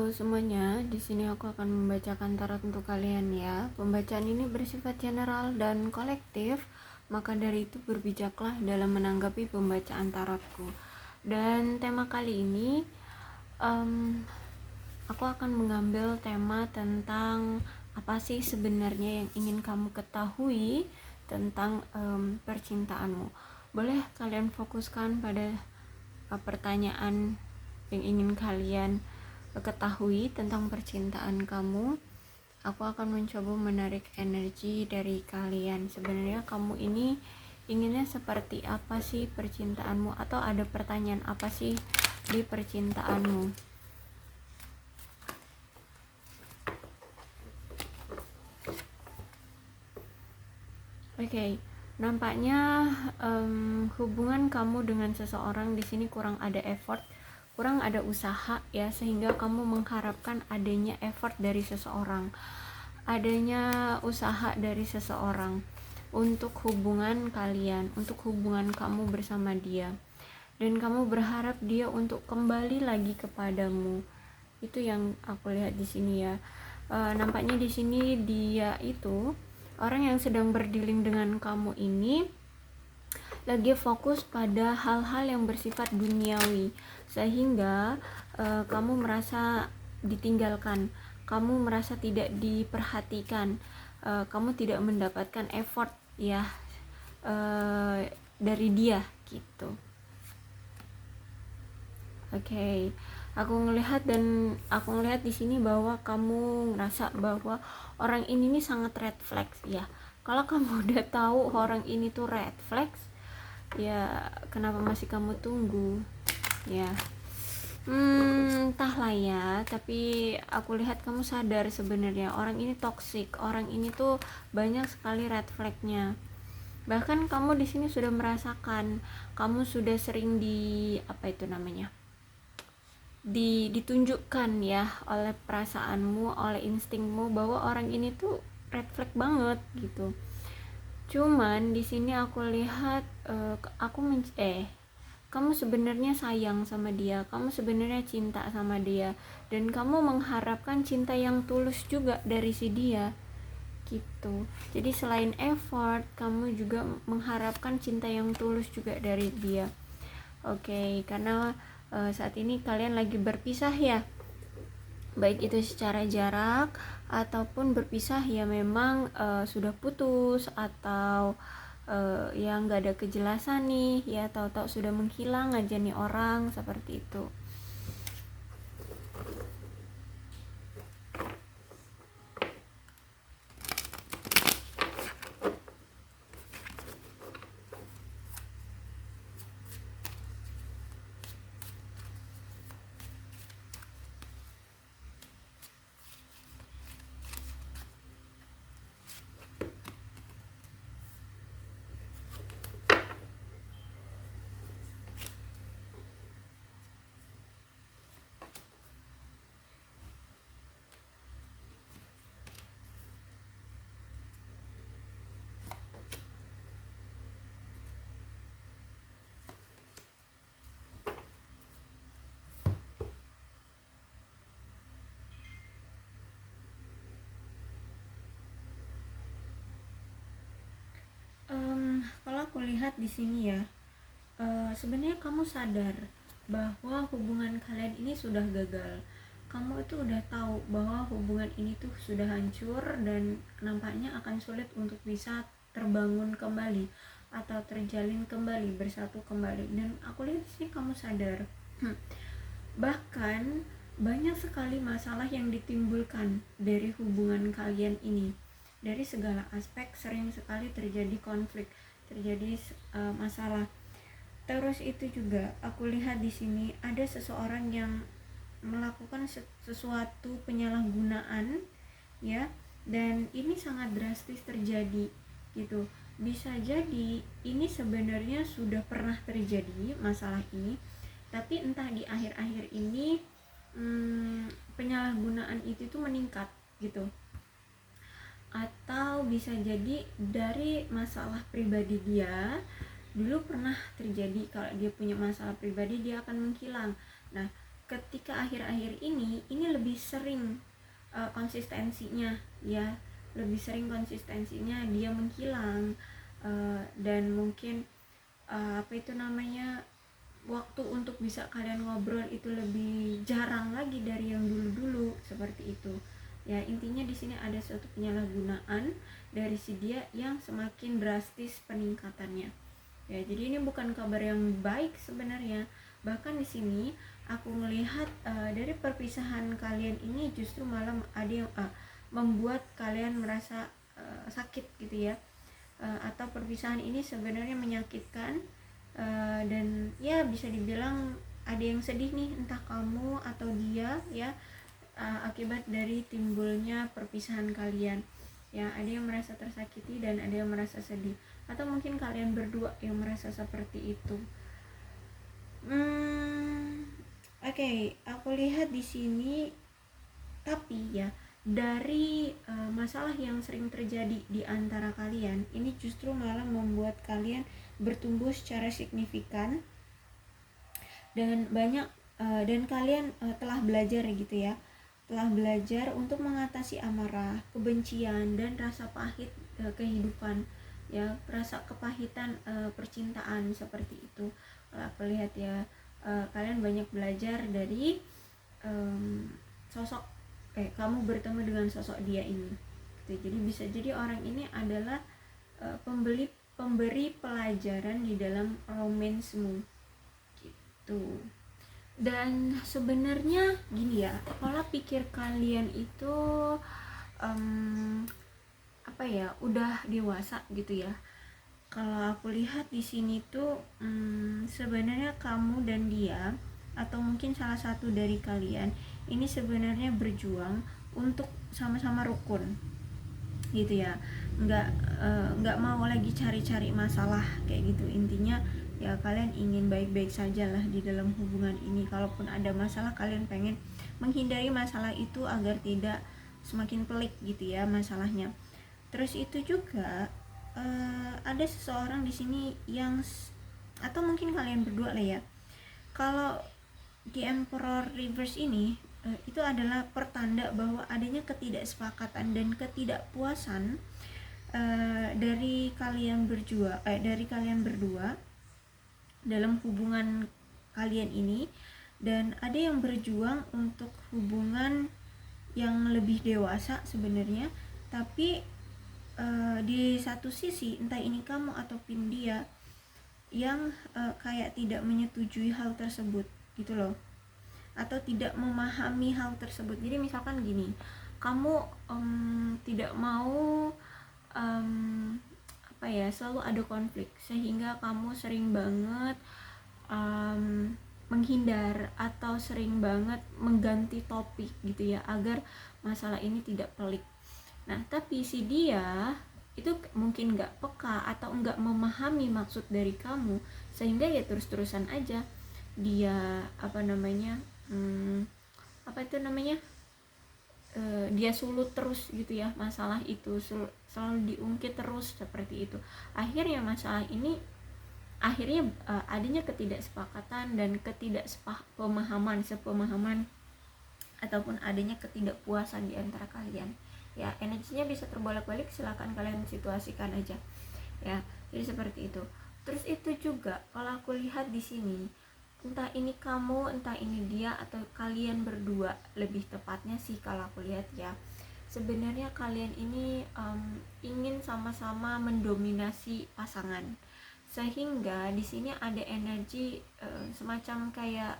Halo semuanya, di sini aku akan membacakan tarot untuk kalian ya. Pembacaan ini bersifat general dan kolektif, maka dari itu berbijaklah dalam menanggapi pembacaan tarotku. Dan tema kali ini, aku akan mengambil tema tentang apa sih sebenarnya yang ingin kamu ketahui tentang percintaanmu. Boleh kalian fokuskan pada pertanyaan yang ingin kalian ketahui tentang percintaan kamu. Aku akan mencoba menarik energi dari kalian. Sebenarnya kamu ini inginnya seperti apa sih percintaanmu, atau ada pertanyaan apa sih di percintaanmu? Oke, nampaknya hubungan kamu dengan seseorang di sini kurang ada effort, kurang ada usaha ya, sehingga kamu mengharapkan adanya effort dari seseorang, adanya usaha dari seseorang untuk hubungan kalian, untuk hubungan kamu bersama dia, dan kamu berharap dia untuk kembali lagi kepadamu. Itu yang aku lihat di sini ya. Nampaknya di sini dia itu orang yang sedang berdealing dengan kamu ini lagi fokus pada hal-hal yang bersifat duniawi, sehingga kamu merasa ditinggalkan, kamu merasa tidak diperhatikan, kamu tidak mendapatkan effort ya dari dia gitu. Oke, aku ngelihat di sini bahwa kamu ngerasa bahwa orang ini nih sangat red flags ya. Kalau kamu udah tahu orang ini tuh red flags, ya kenapa masih kamu tunggu ya? Entahlah ya, tapi aku lihat kamu sadar sebenarnya orang ini toxic, orang ini tuh banyak sekali red flagnya. Bahkan kamu di sini sudah merasakan, kamu sudah sering ditunjukkan ya oleh perasaanmu, oleh instingmu bahwa orang ini tuh red flag banget gitu. Cuman di sini aku lihat kamu sebenarnya sayang sama dia, kamu sebenarnya cinta sama dia, dan kamu mengharapkan cinta yang tulus juga dari si dia gitu. Jadi selain effort, kamu juga mengharapkan cinta yang tulus juga dari dia. Oke, karena saat ini kalian lagi berpisah ya, baik itu secara jarak ataupun berpisah ya memang sudah putus, atau yang nggak ada kejelasan nih ya, tahu-tahu sudah menghilang aja nih orang, seperti itu. Kalau aku lihat di sini ya, sebenarnya kamu sadar bahwa hubungan kalian ini sudah gagal. Kamu itu udah tahu bahwa hubungan ini tuh sudah hancur dan nampaknya akan sulit untuk bisa terbangun kembali atau terjalin kembali, bersatu kembali. Dan aku lihat sih kamu sadar. Bahkan banyak sekali masalah yang ditimbulkan dari hubungan kalian ini. Dari segala aspek sering sekali terjadi konflik, terjadi masalah. Terus itu juga aku lihat di sini ada seseorang yang melakukan sesuatu penyalahgunaan ya, dan ini sangat drastis terjadi gitu. Bisa jadi ini sebenarnya sudah pernah terjadi masalah ini, tapi entah di akhir-akhir ini penyalahgunaan itu tuh meningkat gitu, atau bisa jadi dari masalah pribadi dia. Dulu pernah terjadi kalau dia punya masalah pribadi dia akan menghilang. Nah ketika akhir-akhir ini lebih sering konsistensinya ya, lebih sering konsistensinya dia menghilang, dan mungkin apa itu namanya, waktu untuk bisa kalian ngobrol itu lebih jarang lagi dari yang dulu-dulu seperti itu ya. Intinya di sini ada suatu penyalahgunaan dari si dia yang semakin drastis peningkatannya ya. Jadi ini bukan kabar yang baik sebenarnya. Bahkan di sini aku melihat dari perpisahan kalian ini justru malah ada yang membuat kalian merasa sakit gitu ya, atau perpisahan ini sebenarnya menyakitkan, dan ya bisa dibilang ada yang sedih nih, entah kamu atau dia ya, akibat dari timbulnya perpisahan kalian ya. Ada yang merasa tersakiti dan ada yang merasa sedih, atau mungkin kalian berdua yang merasa seperti itu. Oke, aku lihat di sini, tapi ya dari masalah yang sering terjadi di antara kalian ini justru malah membuat kalian bertumbuh secara signifikan dan banyak, dan kalian telah belajar gitu ya, telah belajar untuk mengatasi amarah, kebencian, dan rasa pahit kehidupan ya, rasa kepahitan percintaan seperti itu. Aku lihat ya, kalian banyak belajar dari sosok kamu bertemu dengan sosok dia ini gitu. Jadi bisa jadi orang ini adalah pemberi pelajaran di dalam romansmu gitu. Dan sebenarnya gini ya, pola pikir kalian itu apa ya, udah dewasa gitu ya. Kalau aku lihat di sini tuh sebenarnya kamu dan dia, atau mungkin salah satu dari kalian ini sebenarnya berjuang untuk sama-sama rukun gitu ya, nggak mau lagi cari-cari masalah kayak gitu. Intinya ya kalian ingin baik-baik saja lah di dalam hubungan ini. Kalaupun ada masalah, kalian pengen menghindari masalah itu agar tidak semakin pelik gitu ya masalahnya. Terus itu juga ada seseorang di sini yang, atau mungkin kalian berdua lah ya, kalau di Emperor Reverse ini itu adalah pertanda bahwa adanya ketidaksepakatan dan ketidakpuasan dari kalian berdua dalam hubungan kalian ini, dan ada yang berjuang untuk hubungan yang lebih dewasa sebenarnya. Tapi di satu sisi, entah ini kamu ataupun dia, yang kayak tidak menyetujui hal tersebut gitu loh, atau tidak memahami hal tersebut. Jadi misalkan gini, kamu tidak mau apa ya, selalu ada konflik sehingga kamu sering banget menghindar atau sering banget mengganti topik gitu ya, agar masalah ini tidak pelik. Nah tapi si dia itu mungkin nggak peka atau nggak memahami maksud dari kamu, sehingga ya terus-terusan aja dia dia sulut terus gitu ya, masalah itu selalu diungkit terus seperti itu. Akhirnya masalah ini adanya ketidaksepakatan dan sepemahaman ataupun adanya ketidakpuasan di antara kalian ya. Energinya bisa terbolak-balik, silakan kalian situasikan aja ya. Jadi seperti itu. Terus itu juga kalau aku lihat di sini, entah ini kamu, entah ini dia, atau kalian berdua lebih tepatnya sih kalau aku lihat ya, sebenarnya kalian ini ingin sama-sama mendominasi pasangan, sehingga di sini ada energi semacam kayak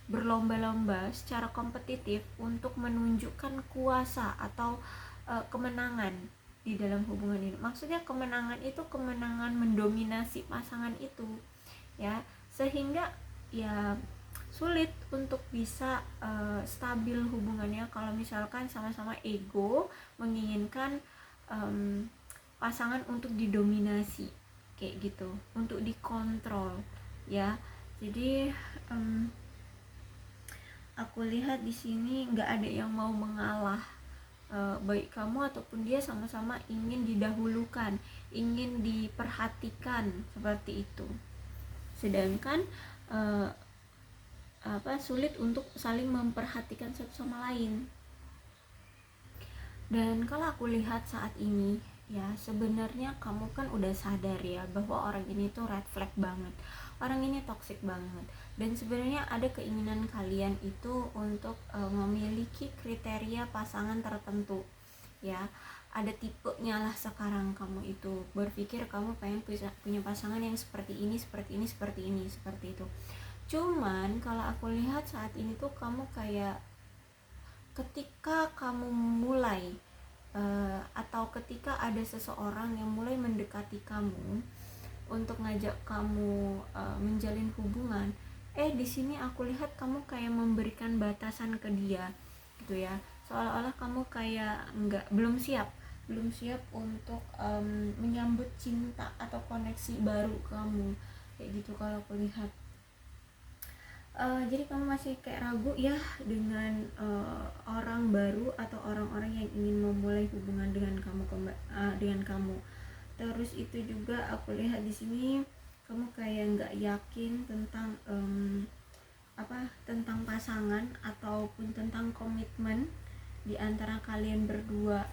berlomba-lomba secara kompetitif untuk menunjukkan kuasa atau kemenangan di dalam hubungan ini. Maksudnya kemenangan itu kemenangan mendominasi pasangan itu ya, sehingga ya sulit untuk bisa stabil hubungannya kalau misalkan sama-sama ego menginginkan pasangan untuk didominasi kayak gitu, untuk dikontrol ya. Jadi aku lihat di sini nggak ada yang mau mengalah, baik kamu ataupun dia sama-sama ingin didahulukan, ingin diperhatikan seperti itu. Sedangkan sulit untuk saling memperhatikan satu sama lain. Dan kalau aku lihat saat ini ya, sebenarnya kamu kan udah sadar ya bahwa orang ini tuh red flag banget, orang ini toxic banget, dan sebenarnya ada keinginan kalian itu untuk memiliki kriteria pasangan tertentu ya, ada tipenya lah. Sekarang kamu itu berpikir kamu pengen punya pasangan yang seperti ini, seperti ini, seperti ini, seperti itu. Cuman kalau aku lihat saat ini tuh kamu kayak ketika kamu mulai atau ketika ada seseorang yang mulai mendekati kamu untuk ngajak kamu menjalin hubungan, di sini aku lihat kamu kayak memberikan batasan ke dia gitu ya, seolah-olah kamu kayak belum siap untuk menyambut cinta atau koneksi baru kamu kayak gitu kalau aku lihat. Jadi kamu masih kayak ragu ya dengan orang baru atau orang-orang yang ingin memulai hubungan dengan kamu. Terus itu juga aku lihat di sini kamu kayak nggak yakin tentang tentang pasangan ataupun tentang komitmen di antara kalian berdua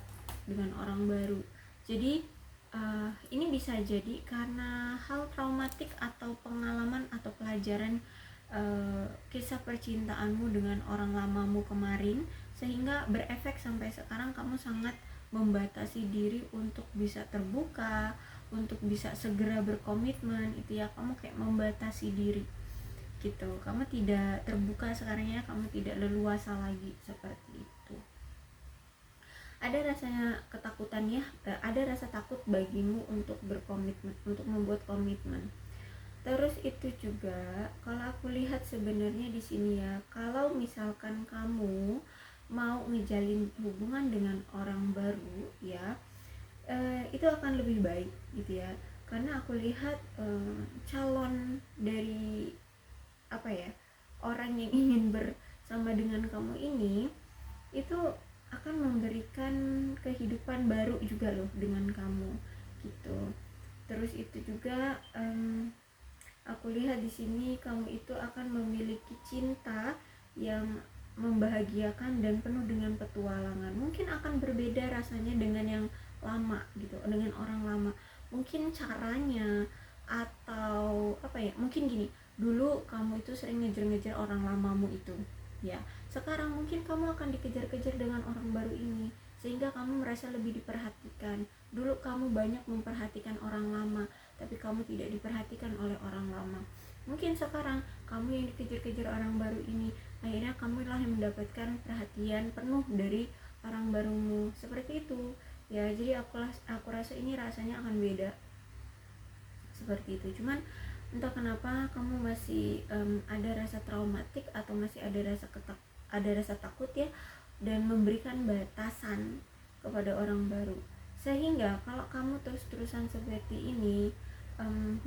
dengan orang baru. Jadi ini bisa jadi karena hal traumatik atau pengalaman atau pelajaran kisah percintaanmu dengan orang lamamu kemarin, sehingga berefek sampai sekarang kamu sangat membatasi diri untuk bisa terbuka, untuk bisa segera berkomitmen itu ya. Kamu kayak membatasi diri gitu, kamu tidak terbuka sekarang ya, kamu tidak leluasa lagi seperti itu. Ada rasanya ketakutan ya, ada rasa takut bagimu untuk berkomitmen, untuk membuat komitmen. Terus itu juga kalau aku lihat sebenarnya di sini ya, kalau misalkan kamu mau ngejalin hubungan dengan orang baru ya, itu akan lebih baik gitu ya, karena aku lihat calon dari orang yang ingin bersama dengan kamu ini itu akan memberikan kehidupan baru juga loh dengan kamu gitu. Terus itu juga aku lihat di sini kamu itu akan memiliki cinta yang membahagiakan dan penuh dengan petualangan. Mungkin akan berbeda rasanya dengan yang lama gitu, dengan orang lama. Mungkin caranya atau mungkin gini, dulu kamu itu sering ngejar-ngejar orang lamamu itu ya. Sekarang mungkin kamu akan dikejar-kejar dengan orang baru ini, sehingga kamu merasa lebih diperhatikan. Dulu kamu banyak memperhatikan orang lama, tapi kamu tidak diperhatikan oleh orang lama. Mungkin sekarang kamu yang dikejar-kejar orang baru ini, akhirnya kamu lah yang mendapatkan perhatian penuh dari orang barumu, seperti itu ya. Jadi aku rasa ini rasanya akan beda seperti itu. Cuman entah kenapa kamu masih ada rasa traumatik atau masih ada rasa takut ya, dan memberikan batasan kepada orang baru, sehingga kalau kamu terus-terusan seperti ini,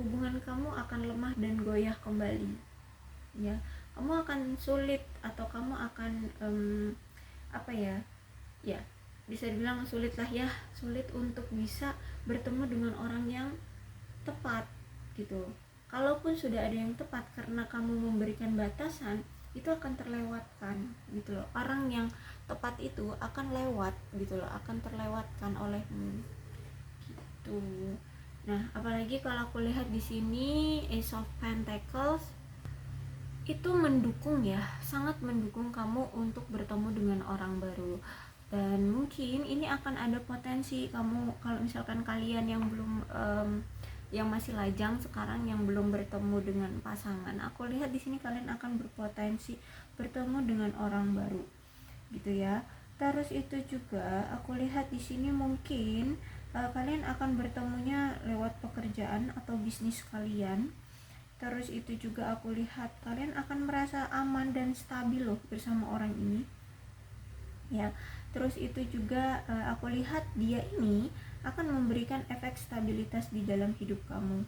hubungan kamu akan lemah dan goyah kembali ya. Kamu akan sulit atau kamu akan bisa dibilang sulit lah ya, sulit untuk bisa bertemu dengan orang yang tepat gitu. Kalaupun sudah ada yang tepat, karena kamu memberikan batasan, itu akan terlewatkan gitu loh. Orang yang tepat itu akan lewat gitu loh, akan terlewatkan olehmu gitu. Nah, apalagi kalau aku lihat di sini Ace of Pentacles itu mendukung ya, sangat mendukung kamu untuk bertemu dengan orang baru. Dan mungkin ini akan ada potensi kamu, kalau misalkan kalian yang belum yang masih lajang sekarang, yang belum bertemu dengan pasangan, aku lihat di sini kalian akan berpotensi bertemu dengan orang baru gitu ya. Terus itu juga aku lihat di sini mungkin kalian akan bertemunya lewat pekerjaan atau bisnis kalian. Terus itu juga aku lihat kalian akan merasa aman dan stabil loh bersama orang ini ya. Terus itu juga aku lihat dia ini akan memberikan efek stabilitas di dalam hidup kamu.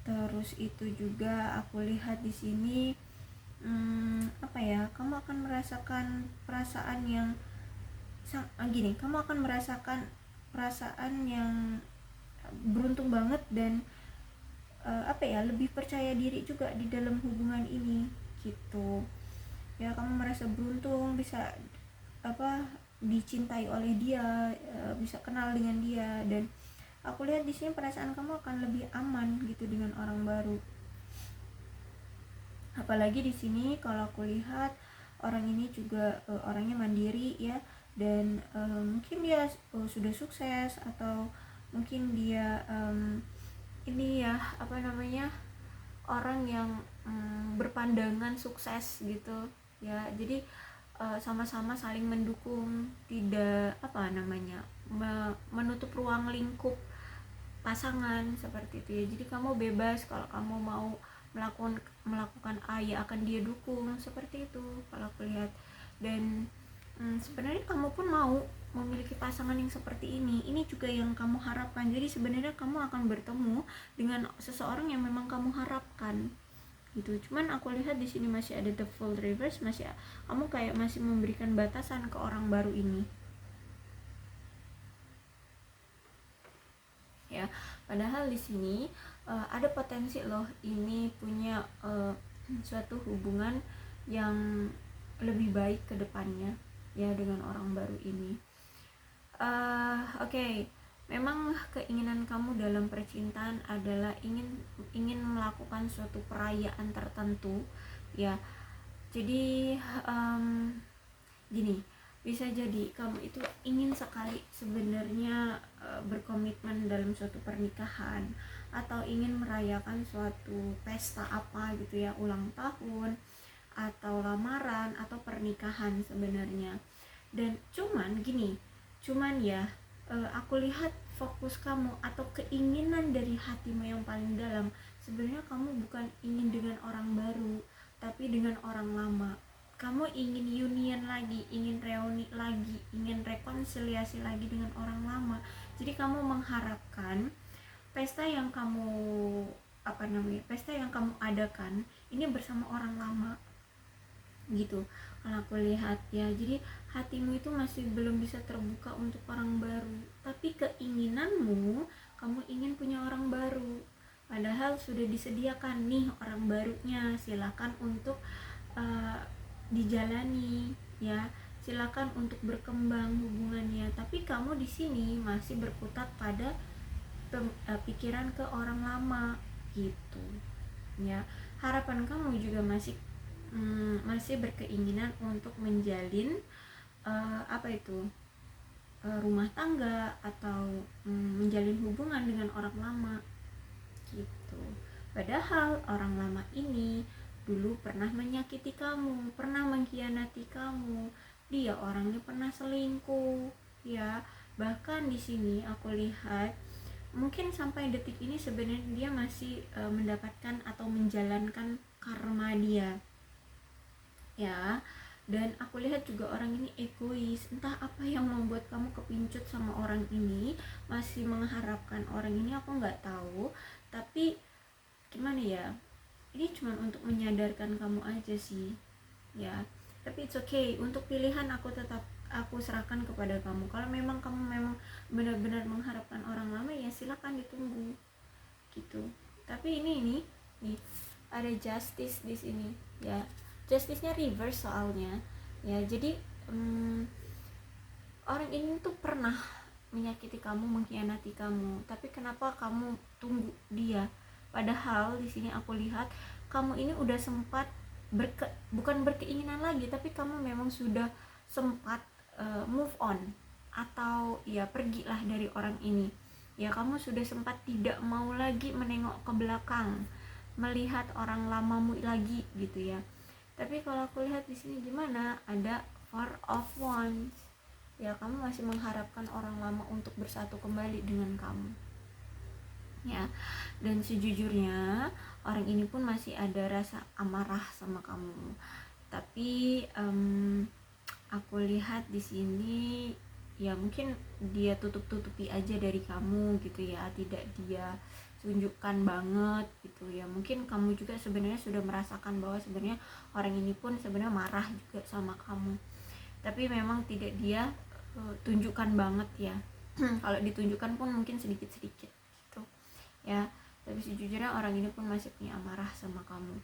Terus itu juga aku lihat di sini kamu akan merasakan perasaan yang kamu akan merasakan perasaan yang beruntung banget dan lebih percaya diri juga di dalam hubungan ini gitu. ya kamu merasa beruntung bisa dicintai oleh dia, bisa kenal dengan dia, dan aku lihat di sini perasaan kamu akan lebih aman gitu dengan orang baru. Apalagi di sini kalau aku lihat orang ini juga orangnya mandiri ya, dan mungkin dia sudah sukses, atau mungkin dia ini ya orang yang berpandangan sukses gitu ya. Jadi sama-sama saling mendukung, tidak menutup ruang lingkup pasangan seperti itu ya. Jadi kamu bebas, kalau kamu mau melakukan A ya akan dia dukung, seperti itu kalau aku lihat. Dan sebenarnya kamu pun mau memiliki pasangan yang seperti ini juga yang kamu harapkan. Jadi sebenarnya kamu akan bertemu dengan seseorang yang memang kamu harapkan gitu. Cuman aku lihat di sini masih ada the full reverse, kamu kayak masih memberikan batasan ke orang baru ini ya. Padahal di sini ada potensi loh ini punya suatu hubungan yang lebih baik ke depannya ya dengan orang baru ini. Oke. Memang keinginan kamu dalam percintaan adalah ingin melakukan suatu perayaan tertentu ya. Jadi gini, bisa jadi kamu itu ingin sekali sebenarnya berkomitmen dalam suatu pernikahan, atau ingin merayakan suatu pesta apa gitu ya, ulang tahun atau lamaran atau pernikahan sebenarnya. Dan cuman ya aku lihat fokus kamu atau keinginan dari hatimu yang paling dalam, sebenarnya kamu bukan ingin dengan orang baru, tapi dengan orang lama. Kamu ingin union lagi, ingin reuni lagi, ingin rekonsiliasi lagi dengan orang lama. Jadi kamu mengharapkan pesta yang kamu pesta yang kamu adakan ini bersama orang lama gitu kalau aku lihat ya. Jadi hatimu itu masih belum bisa terbuka untuk orang baru, tapi keinginanmu, kamu ingin punya orang baru, padahal sudah disediakan nih orang barunya. Silakan untuk dijalani ya, silakan untuk berkembang hubungannya. Tapi kamu di sini masih berkutat pada pikiran ke orang lama gitu ya. Harapan kamu juga masih berkeinginan untuk menjalin rumah tangga, atau menjalin hubungan dengan orang lama gitu. Padahal orang lama ini dulu pernah menyakiti kamu, pernah mengkhianati kamu, dia orangnya pernah selingkuh ya. Bahkan di sini aku lihat mungkin sampai detik ini sebenarnya dia masih mendapatkan atau menjalankan karma dia ya. Dan aku lihat juga orang ini egois, entah apa yang membuat kamu kepincut sama orang ini, masih mengharapkan orang ini, aku nggak tahu. Tapi gimana ya, ini cuma untuk menyadarkan kamu aja sih ya. Tapi it's okay, untuk pilihan aku serahkan kepada kamu. Kalau memang kamu benar-benar mengharapkan orang lama, ya silakan ditunggu gitu. Tapi ini nih ada justice di sini ya. Justice-nya reverse soalnya ya. Jadi orang ini tuh pernah menyakiti kamu, mengkhianati kamu, tapi kenapa kamu tunggu dia? Padahal di sini aku lihat kamu ini udah sempat bukan berkeinginan lagi, tapi kamu memang sudah sempat move on, atau ya pergilah dari orang ini ya. Kamu sudah sempat tidak mau lagi menengok ke belakang, melihat orang lamamu lagi gitu ya. Tapi kalau aku lihat di sini gimana, ada Four of Wands ya. Kamu masih mengharapkan orang lama untuk bersatu kembali dengan kamu ya. Dan sejujurnya orang ini pun masih ada rasa amarah sama kamu. Tapi aku lihat di sini ya, mungkin dia tutupi aja dari kamu gitu ya, tidak dia tunjukkan banget gitu ya. Mungkin kamu juga sebenarnya sudah merasakan bahwa sebenarnya orang ini pun sebenarnya marah juga sama kamu, tapi memang tidak dia tunjukkan banget ya. Kalau ditunjukkan pun mungkin sedikit-sedikit gitu ya. Tapi sejujurnya orang ini pun masih punya amarah sama kamu.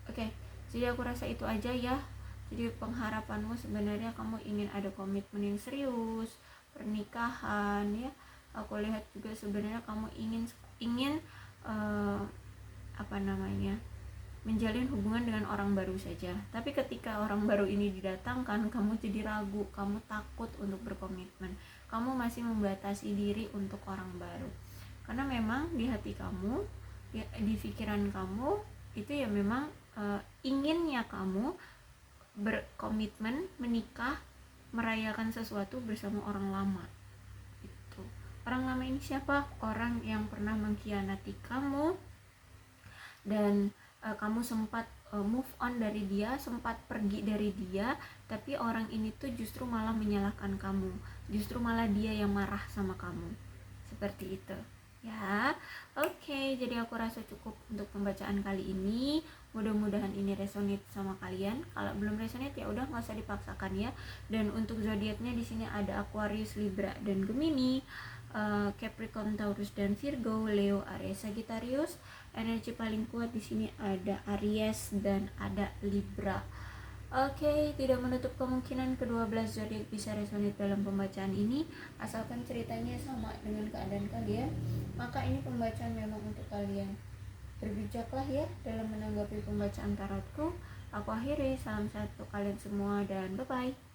Oke. Jadi aku rasa itu aja ya. Jadi pengharapanmu sebenarnya kamu ingin ada komitmen yang serius, pernikahan ya. Aku lihat juga sebenarnya kamu ingin uh, apa namanya, menjalin hubungan dengan orang baru saja. Tapi ketika orang baru ini didatangkan, kamu jadi ragu, kamu takut untuk berkomitmen, kamu masih membatasi diri untuk orang baru. Karena memang di hati kamu, di pikiran kamu itu ya memang inginnya kamu berkomitmen, menikah, merayakan sesuatu bersama orang lama. Itu. Orang lama ini siapa? Orang yang pernah mengkhianati kamu dan kamu sempat move on dari dia, sempat pergi dari dia, tapi orang ini tuh justru malah menyalahkan kamu, justru malah dia yang marah sama kamu, seperti itu ya. Oke, jadi aku rasa cukup untuk pembacaan kali ini. Mudah-mudahan ini resonate sama kalian. Kalau belum resonate ya udah nggak usah dipaksakan ya. Dan untuk zodiaknya di sini ada Aquarius, Libra, dan Gemini, Capricorn, Taurus, dan Virgo, Leo, Aries, Sagittarius. Energi paling kuat di sini ada Aries dan ada Libra. Oke, tidak menutup kemungkinan ke-12 zodiak bisa resonate dalam pembacaan ini, asalkan ceritanya sama dengan keadaan kalian, maka ini pembacaan memang untuk kalian. Berbijaklah ya dalam menanggapi pembacaan tarotku. Aku akhiri, salam sehat untuk kalian semua dan bye-bye.